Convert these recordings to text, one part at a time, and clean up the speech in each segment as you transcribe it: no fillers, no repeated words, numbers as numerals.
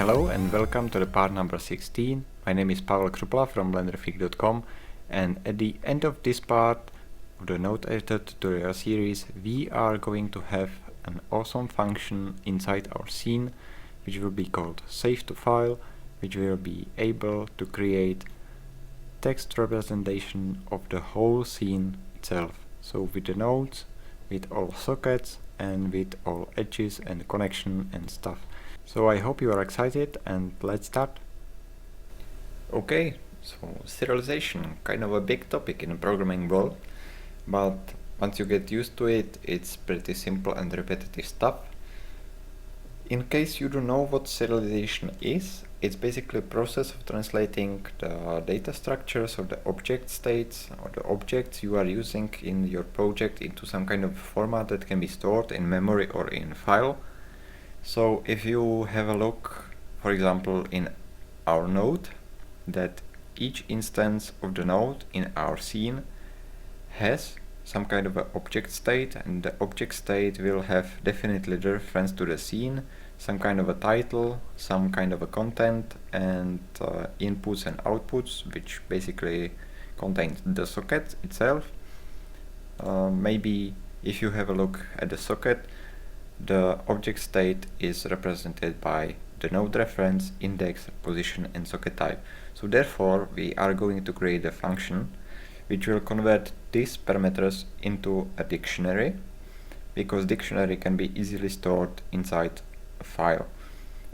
Hello and welcome to the part number 16. My name is Pavel Krupla from blenderfreak.com, and at the end of this part of the node editor tutorial series we are going to have an awesome function inside our scene which will be called save to file, which will be able to create text representation of the whole scene itself. So with the nodes, with all sockets and with all edges and connection and stuff. So I hope you are excited, and let's start. Okay, so serialization, kind of a big topic in the programming world, but once you get used to it, it's pretty simple and repetitive stuff. In case you don't know what serialization is, it's basically a process of translating the data structures or the object states or the objects you are using in your project into some kind of format that can be stored in memory or in file. So if you have a look, for example, in our node, that each instance of the node in our scene has some kind of an object state, and the object state will have definitely the reference to the scene, some kind of a title, some kind of a content, and inputs and outputs, which basically contains the socket itself. Maybe if you have a look at the socket, the object state is represented by the node reference, index, position, and socket type. So therefore we are going to create a function which will convert these parameters into a dictionary, because dictionary can be easily stored inside a file.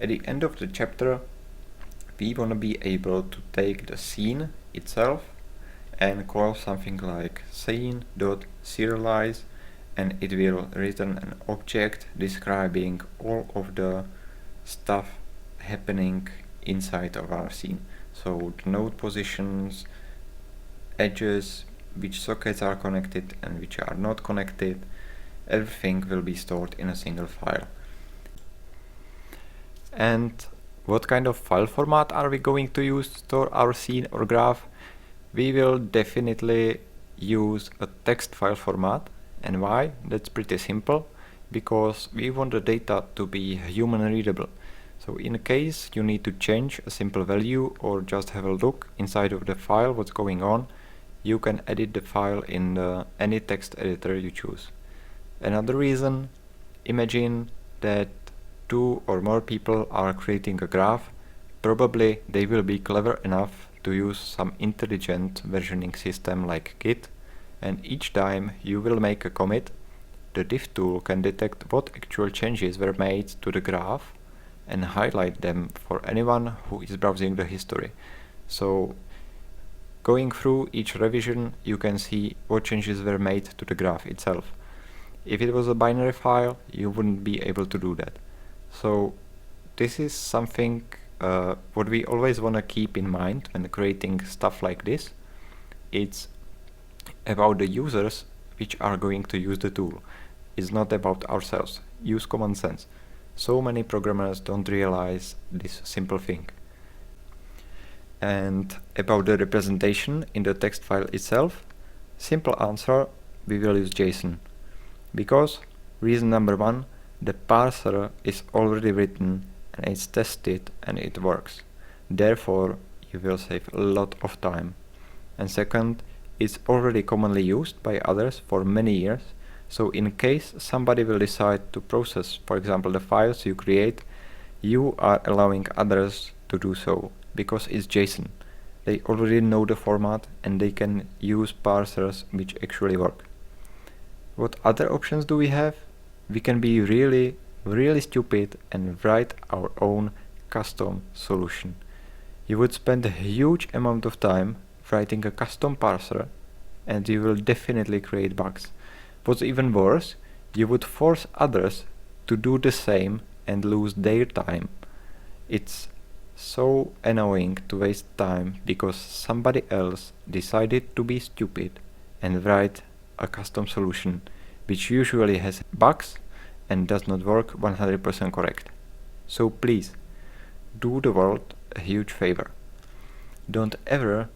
At the end of the chapter we want to be able to take the scene itself and call something like scene.serialize, and it will return an object describing all of the stuff happening inside of our scene. So the node positions, edges, which sockets are connected and which are not connected, everything will be stored in a single file. And what kind of file format are we going to use to store our scene or graph? We will definitely use a text file format. And why? That's pretty simple, because we want the data to be human readable. So in case you need to change a simple value or just have a look inside of the file what's going on, you can edit the file in any text editor you choose. Another reason, imagine that two or more people are creating a graph. Probably they will be clever enough to use some intelligent versioning system like Git, and each time you will make a commit, the diff tool can detect what actual changes were made to the graph and highlight them for anyone who is browsing the history. So going through each revision you can see what changes were made to the graph itself. If it was a binary file, you wouldn't be able to do that. So this is something what we always want to keep in mind when creating stuff like this. It's about the users which are going to use the tool. It's not about ourselves. Use common sense. So many programmers don't realize this simple thing. And about the representation in the text file itself, simple answer, we will use JSON. Because reason number one, the parser is already written and it's tested and it works. Therefore you will save a lot of time. And second, it's already commonly used by others for many years, so in case somebody will decide to process, for example, the files you create, you are allowing others to do so, because it's JSON. They already know the format and they can use parsers which actually work. What other options do we have? We can be really stupid and write our own custom solution. You would spend a huge amount of time writing a custom parser, and you will definitely create bugs. What's even worse, you would force others to do the same and lose their time. It's so annoying to waste time because somebody else decided to be stupid and write a custom solution which usually has bugs and does not work 100% correct. So please, do the world a huge favor. Don't ever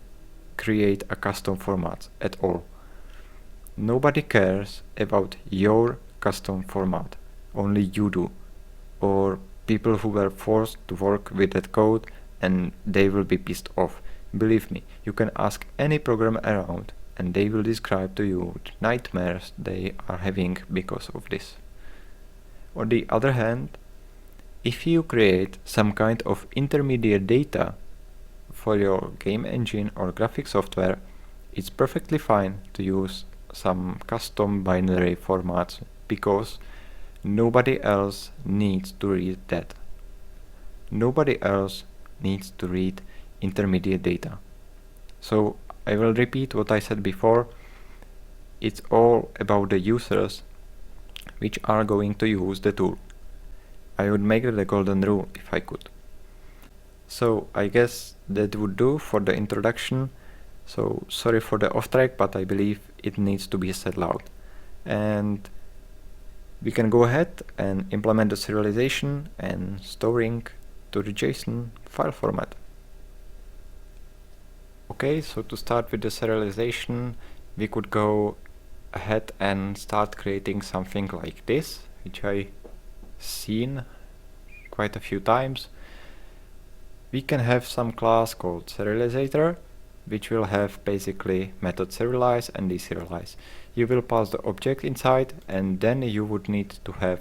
create a custom format at all. Nobody cares about your custom format, only you do. Or people who were forced to work with that code, and they will be pissed off. Believe me, you can ask any programmer around and they will describe to you the nightmares they are having because of this. On the other hand, if you create some kind of intermediate data for your game engine or graphic software, it's perfectly fine to use some custom binary formats because nobody else needs to read that. Nobody else needs to read intermediate data. So I will repeat what I said before. It's all about the users which are going to use the tool. I would make it the golden rule if I could. So I guess that would do for the introduction. So sorry for the off track, but I believe it needs to be said loud. And we can go ahead and implement the serialization and storing to the JSON file format. Okay, so to start with the serialization, we could go ahead and start creating something like this, which I seen quite a few times. We can have some class called serializator, which will have basically method serialize and deserialize. You will pass the object inside, and then you would need to have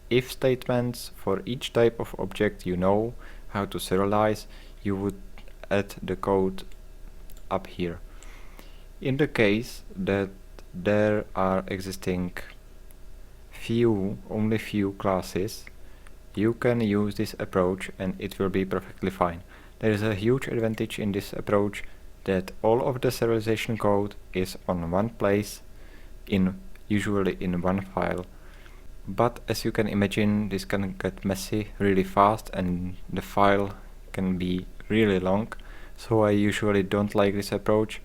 if statements for each type of object you know how to serialize. You would add the code up here. In the case that there are existing only few classes, you can use this approach and it will be perfectly fine. There is a huge advantage in this approach that all of the serialization code is on one place, usually in one file. But as you can imagine, this can get messy really fast and the file can be really long. So I usually don't like this approach.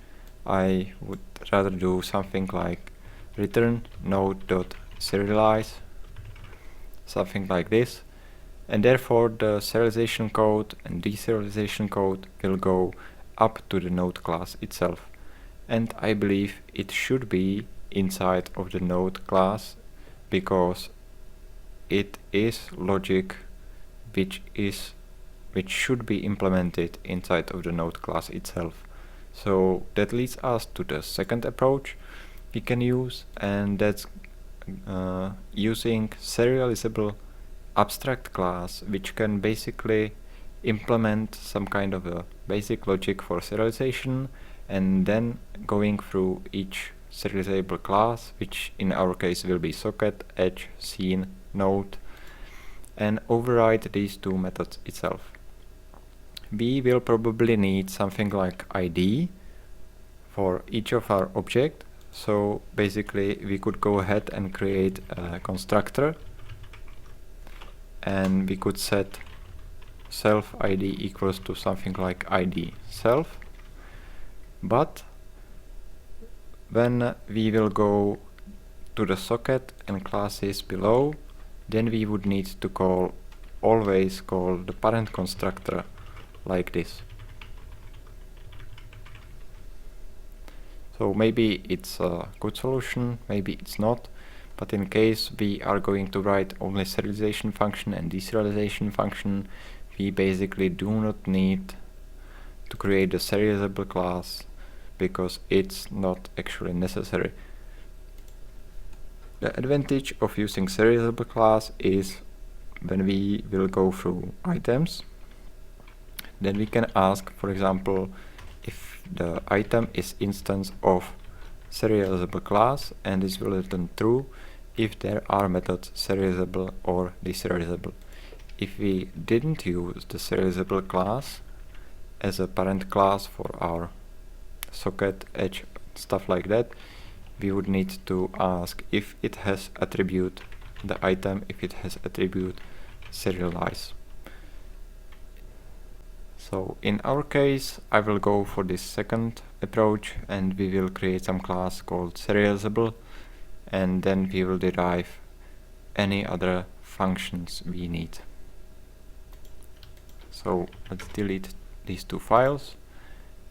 I would rather do something like return node.serialize, something like this. And therefore the serialization code and deserialization code will go up to the node class itself. And I believe it should be inside of the node class because it is logic which should be implemented inside of the node class itself. So that leads us to the second approach we can use, and that's using serializable abstract class, which can basically implement some kind of a basic logic for serialization and then going through each serializable class, which in our case will be socket, edge, scene, node, and override these two methods itself. We will probably need something like ID for each of our object. So basically we could go ahead and create a constructor and we could set self ID equals to something like ID self. But when we will go to the socket and classes below, then we would need to always call the parent constructor like this. So maybe it's a good solution, maybe it's not, but in case we are going to write only serialization function and deserialization function, we basically do not need to create a serializable class because it's not actually necessary. The advantage of using serializable class is when we will go through items, then we can ask, for example, if the item is instance of serializable class, and this will return true if there are methods serializable or deserializable. If we didn't use the serializable class as a parent class for our socket, edge, stuff like that, we would need to ask if it has attribute the item, if it has attribute serialize. So in our case, I will go for this second approach and we will create some class called serializable, and then we will derive any other functions we need. So let's delete these two files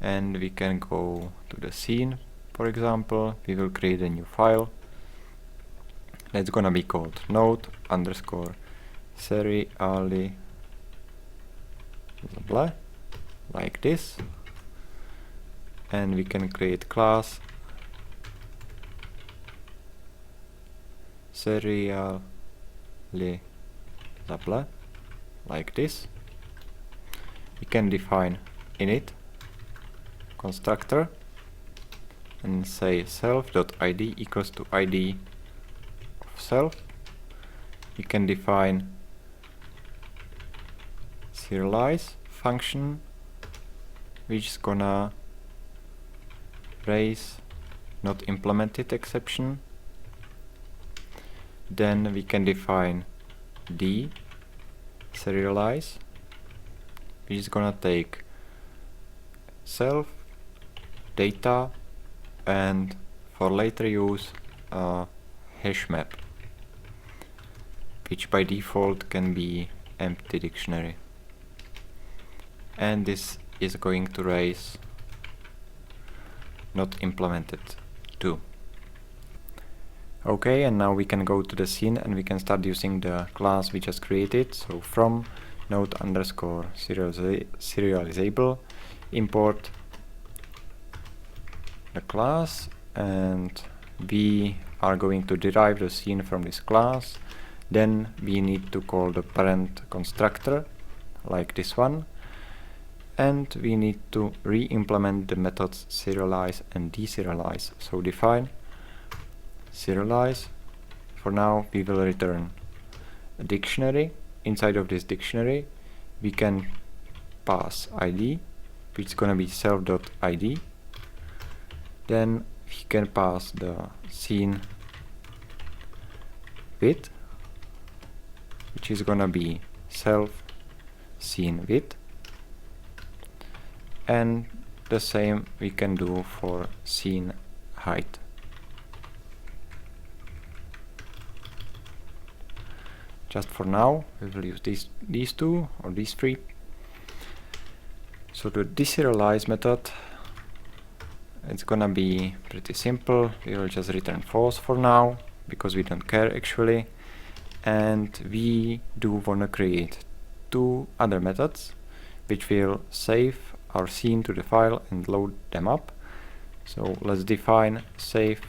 and we can go to the scene. For example, we will create a new file. That's gonna be called node underscore serially blah, like this, and we can create class serially blah, like this. We can define init constructor and say self.id equals to id of self. We can define serialize function, which is gonna raise not implemented exception. Then we can define d serialize, which is gonna take self data and for later use a hash map, which by default can be empty dictionary. And this is going to raise not implemented too. Okay, and now we can go to the scene and we can start using the class we just created. So from node underscore serializable import the class, and we are going to derive the scene from this class. Then we need to call the parent constructor like this one, and we need to re-implement the methods serialize and deserialize. So define serialize. For now we will return a dictionary. Inside of this dictionary we can pass id, which is gonna be self.id. Then we can pass the scene width, which is gonna be self scene width, and the same we can do for scene height. Just for now we will use these two or these three. So the deserialize method, it's gonna be pretty simple. We will just return false for now because we don't care actually, and we do wanna create two other methods which will save our scene to the file and load them up. So let's define save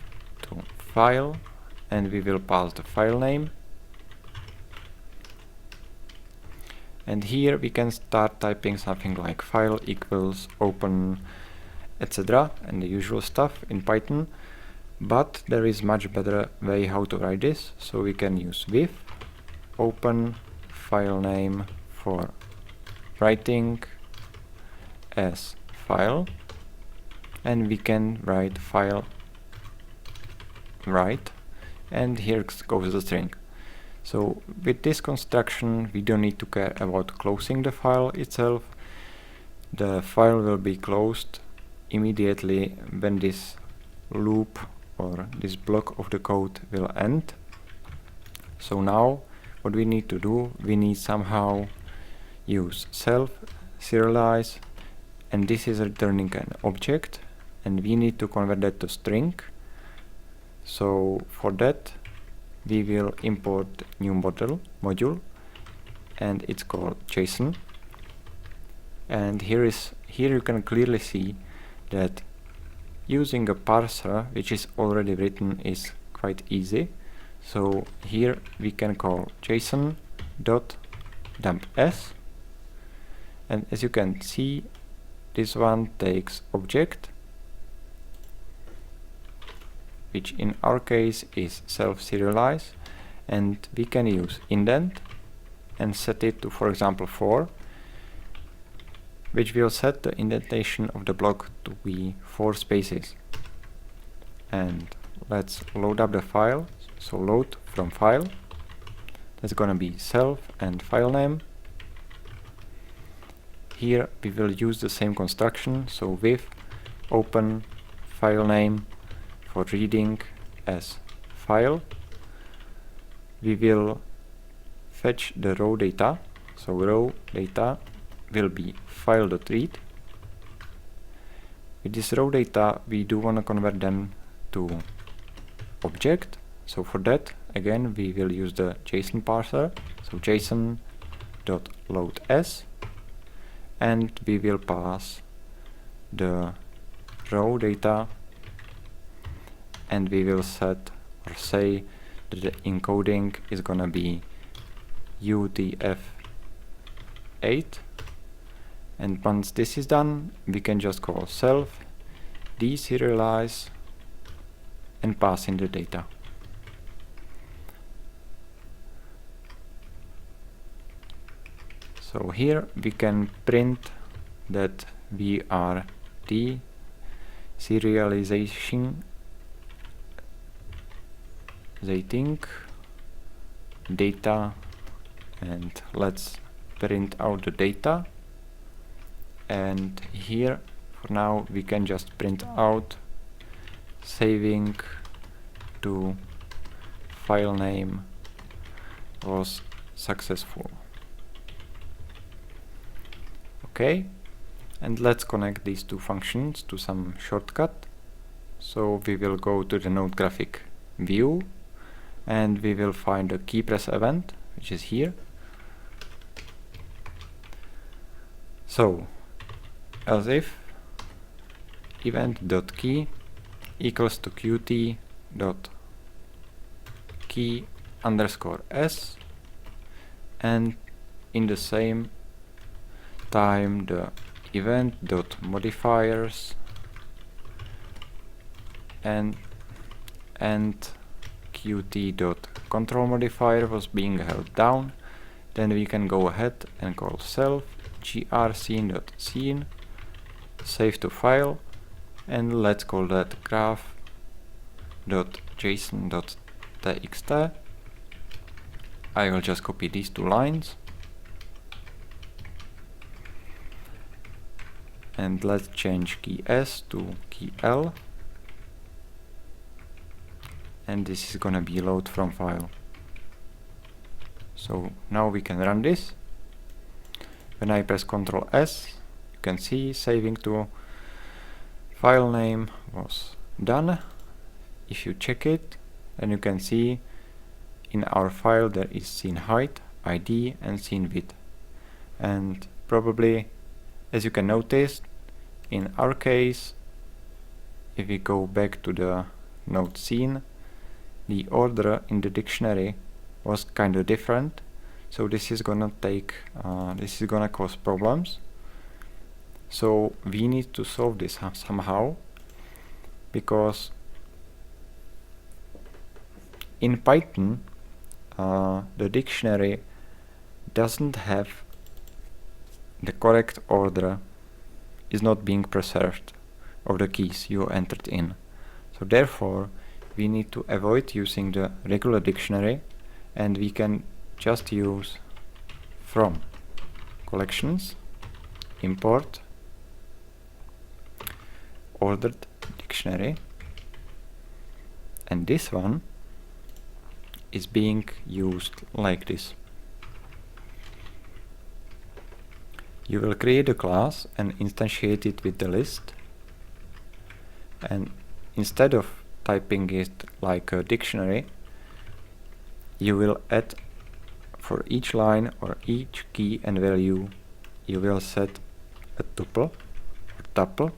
to file, and we will pass the file name. And here we can start typing something like file equals open, etc., and the usual stuff in Python. But there is much better way how to write this. So we can use with open file name for writing as file, and we can write file write, and here goes the string. So with this construction we don't need to care about closing the file itself. The file will be closed immediately when this loop or this block of the code will end. So now what we need to do, we need somehow use self serialize, and this is returning an object, and we need to convert that to string. So for that we will import new module, and it's called JSON. And here you can clearly see that using a parser which is already written is quite easy. So here we can call JSON.dumpS, and as you can see, this one takes object, which in our case is self-serialize, and we can use indent and set it to, for example, 4, which will set the indentation of the block to be 4 spaces. And let's load up the file. So load from file, that's gonna be self and file name. Here we will use the same construction, so with open file name for reading as file. We will fetch the raw data, so raw data will be file.read. With this raw data we do want to convert them to object, so for that again we will use the JSON parser. So so JSON.loadS, and we will pass the row data, and we will set or say that the encoding is gonna be UTF-8, and once this is done, we can just call self deserialize and pass in the data. So here we can print that we are deserialization data, and let's print out the data. And here for now we can just print out saving to file name was successful. Okay, and let's connect these two functions to some shortcut. So we will go to the node graphic view, and we will find the key press event, which is here. So else if event.key equals to qt.key underscore s, and in the same time the event.modifiers and qt.control modifier was being held down. Then we can go ahead and call self grScene.scene, save to file, and let's call that graph.json.txt. I will just copy these two lines, and let's change key S to key L, and this is gonna be load from file. So now we can run this. When I press Ctrl S, you can see saving to file name was done. If you check it, then you can see in our file there is scene height, ID, and scene width. And probably, as you can notice, in our case, if we go back to the node scene, the order in the dictionary was kind of different. So this is gonna cause problems. So we need to solve this somehow, because in Python the dictionary doesn't have the correct order, is not being preserved of the keys you entered in. So therefore we need to avoid using the regular dictionary, and we can just use from collections import ordered dictionary, and this one is being used like this. You will create a class and instantiate it with the list, and instead of typing it like a dictionary, you will add for each line or each key and value, you will set a tuple or tuple.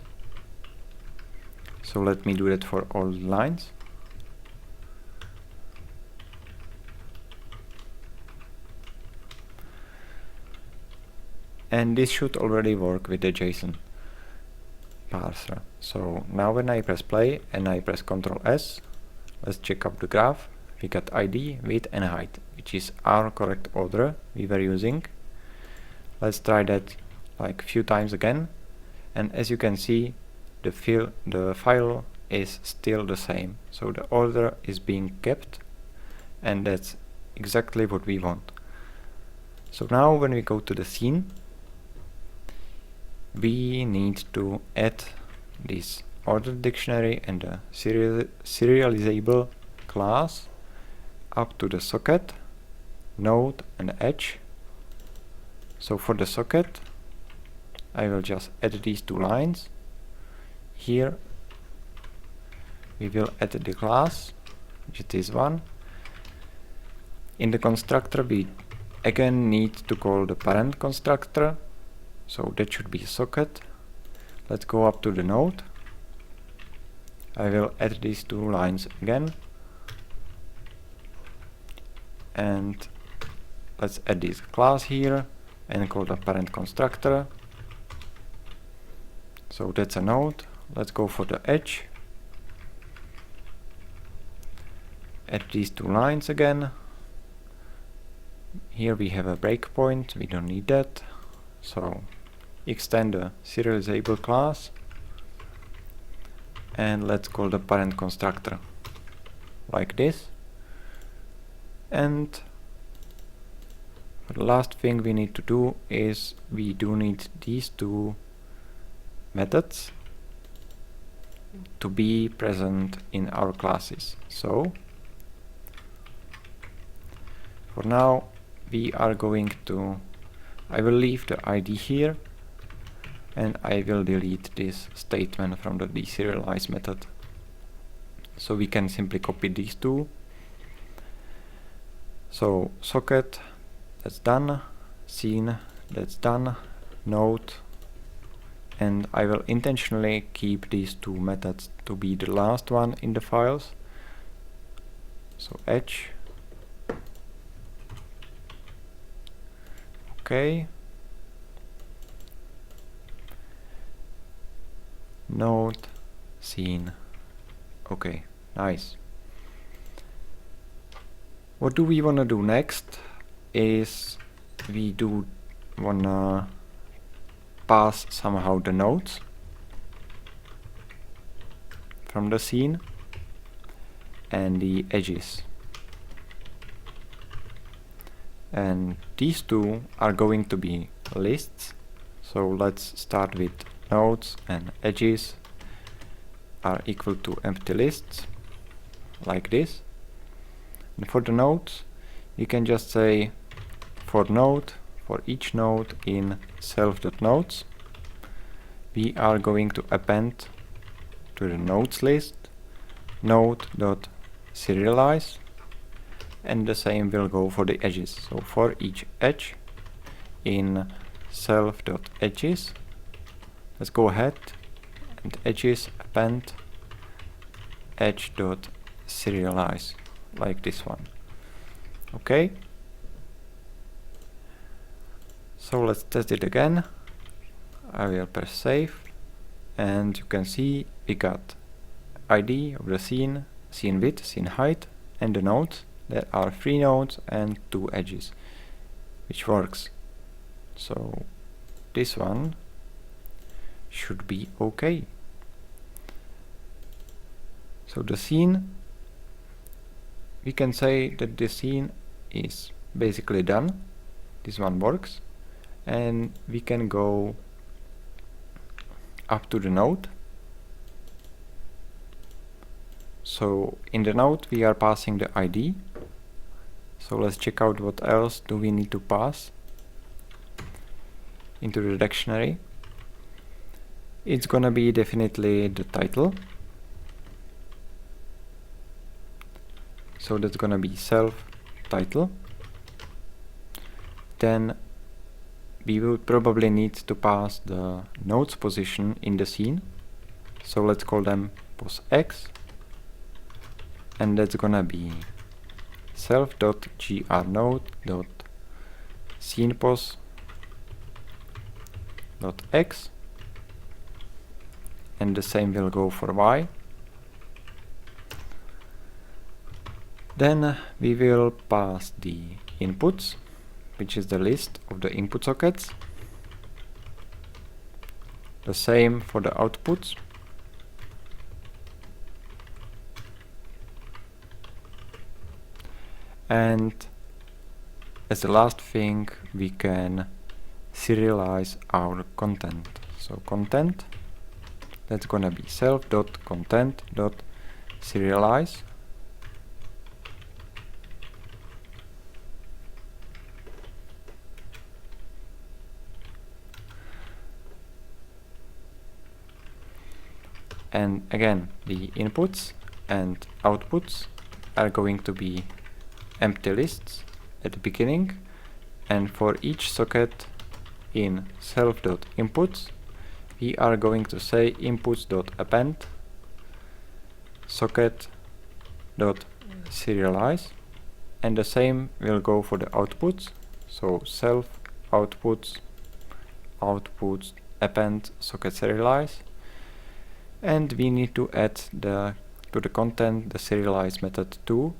So let me do that for all lines. And this should already work with the JSON parser. So now when I press play and I press Ctrl S, let's check up the graph. We got ID, width, and height, which is our correct order we were using. Let's try that like a few times again, and as you can see, the file is still the same. So the order is being kept, and that's exactly what we want. So now when we go to the scene, we need to add this ordered dictionary and the serializable class up to the socket, node, and edge. So for the socket, I will just add these two lines. Here we will add the class, which is this one. In the constructor we again need to call the parent constructor, so that should be socket. Let's go up to the node. I will add these 2 lines again, and let's add this class here and call the parent constructor. So that's a node. Let's go for the edge. Add these 2 lines again. Here we have a breakpoint, we don't need that. So extend the serializable class and let's call the parent constructor like this. And the last thing we need to do is we do need these 2 methods to be present in our classes. So for now we are going to, I will leave the ID here and I will delete this statement from the deserialize method. So we can simply copy these 2. So socket, that's done, scene, that's done, node, and I will intentionally keep these 2 methods to be the last one in the files. So edge, okay, node, scene, okay, nice. What do we want to do next is we do wanna pass somehow the nodes from the scene and the edges, and these 2 are going to be lists. So let's start with nodes and edges are equal to empty lists like this. And for the nodes you can just say for node, for each node in self.nodes we are going to append to the nodes list node.serialize, and the same will go for the edges. So for each edge in self.edges, let's go ahead and edges append edge.serialize like this one. Okay, so let's test it again. I will press save and you can see we got ID of the scene, scene width, scene height, and the nodes. There are 3 nodes and 2 edges, which works. So this one should be okay. So the scene, we can say that the scene is basically done. This one works, and we can go up to the node. So in the node we are passing the ID. So let's check out what else do we need to pass into the dictionary. It's gonna be definitely the title. So that's gonna be self title. Then we will probably need to pass the node's position in the scene. So let's call them pos_x, and that's gonna be self.grnode.scenepos.x, and the same will go for y. Then we will pass the inputs, which is the list of the input sockets. The same for the outputs. And as the last thing, we can serialize our content. So content, that's gonna be self.content.serialize. And again, the inputs and outputs are going to be empty lists at the beginning, and for each socket in self.inputs we are going to say inputs.append socket.serialize, and the same will go for the outputs, so self outputs append socket serialize, and we need to add to the content the serialize method too.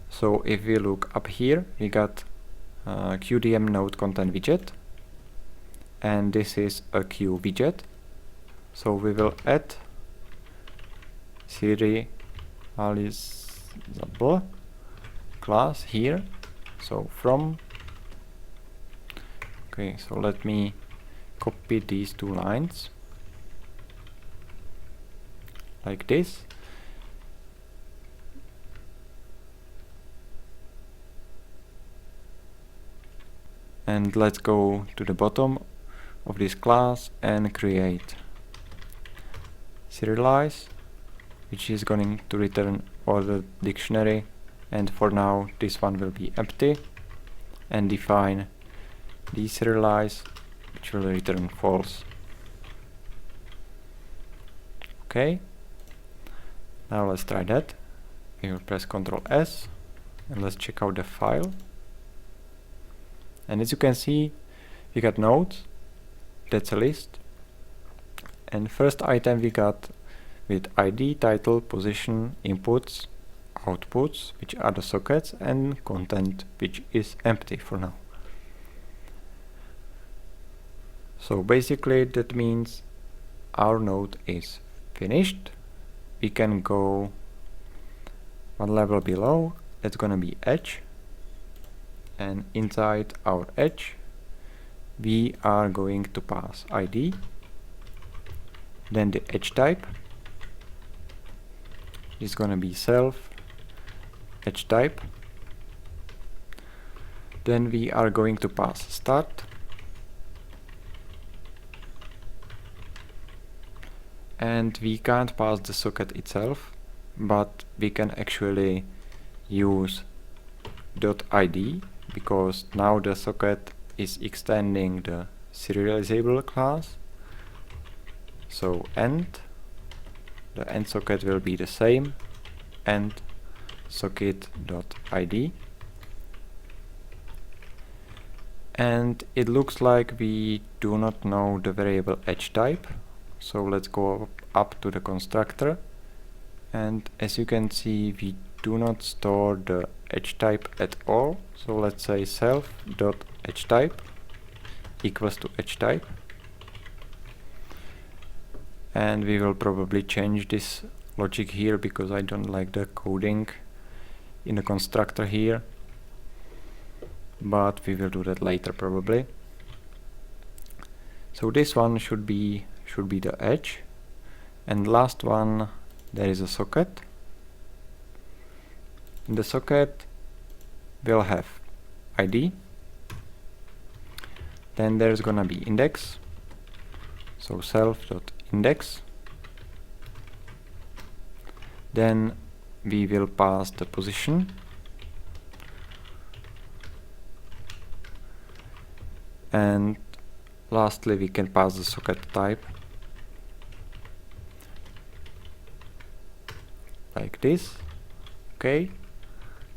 So if we look up here, we got QDM node content widget, and this is a Q widget, so we will add serializable class here. So from, okay, so let me copy these two lines like this, and let's go to the bottom of this class and create serialize, which is going to return order dictionary, and for now this one will be empty, and define deserialize, which will return false. Okay, now let's try that. We will press Ctrl S and let's check out the file, and as you can see we got nodes, that's a list, and first item we got with ID, title, position, inputs, outputs, which are the sockets, and content, which is empty for now. So basically that means our node is finished. We can go one level below, that's gonna be edge, and inside our edge we are going to pass ID, then the edge type is gonna be self edge type, then we are going to pass start, and we can't pass the socket itself, but we can actually use .id, because now the socket is extending the serializable class. So end, the end socket will be the same, end socket.id, and it looks like we do not know the variable edge type, so let's go up to the constructor, and as you can see we do not store the edge type at all, so let's say self.edgeType equals to edge type, and we will probably change this logic here because I don't like the coding in the constructor here, but we will do that later probably. So this one should be the edge, and last one there is a socket. In the socket we'll have ID, then there's gonna be index, so self.index, then we will pass the position, and lastly we can pass the socket type like this. Okay,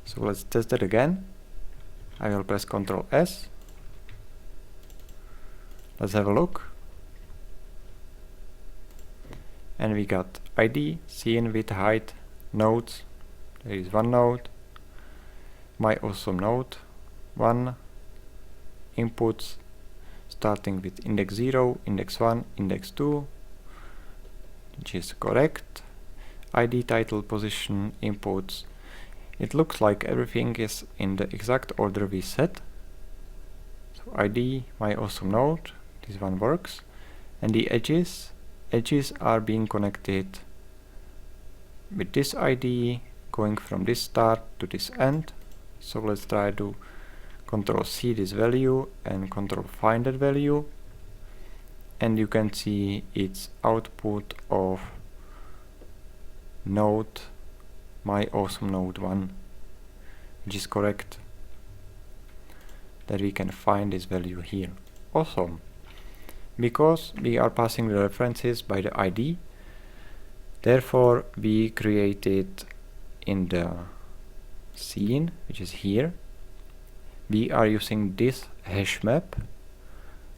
so let's test it again. I will press Ctrl S. Let's have a look. And we got ID, scene, width, height, nodes. There is one node, my awesome node, one, inputs starting with index 0, index 1, index 2, which is correct. ID, title, position, inputs. It looks like everything is in the exact order we set. So ID, my awesome node, this one works. And the edges are being connected with this ID, going from this start to this end. So let's try to Ctrl C this value and Ctrl find that value, and you can see it's output of node my awesome node 1, which is correct. that we can find this value here. Awesome! Because we are passing the references by the ID, therefore we created in the scene, which is here, we are using this hash map,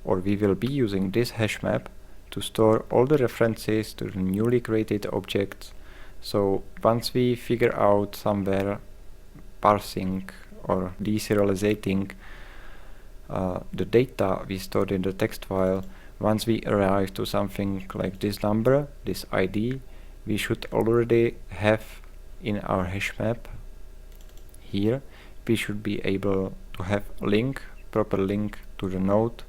or we will be using this hash map to store all the references to the newly created objects. So once we figure out somewhere parsing or deserializating the data we stored in the text file, once we arrive to something like this number, this ID, we should already have in our hash map here, we should be able to have a link, proper link to the node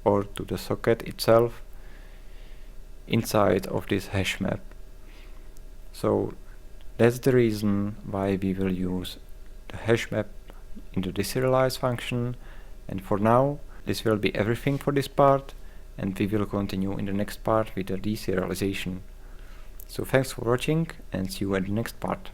or to the socket itself inside of this hash map. So that's the reason why we will use the hash map in the deserialize function. And for now, this will be everything for this part, and we will continue in the next part with the deserialization. So thanks for watching, and see you at the next part.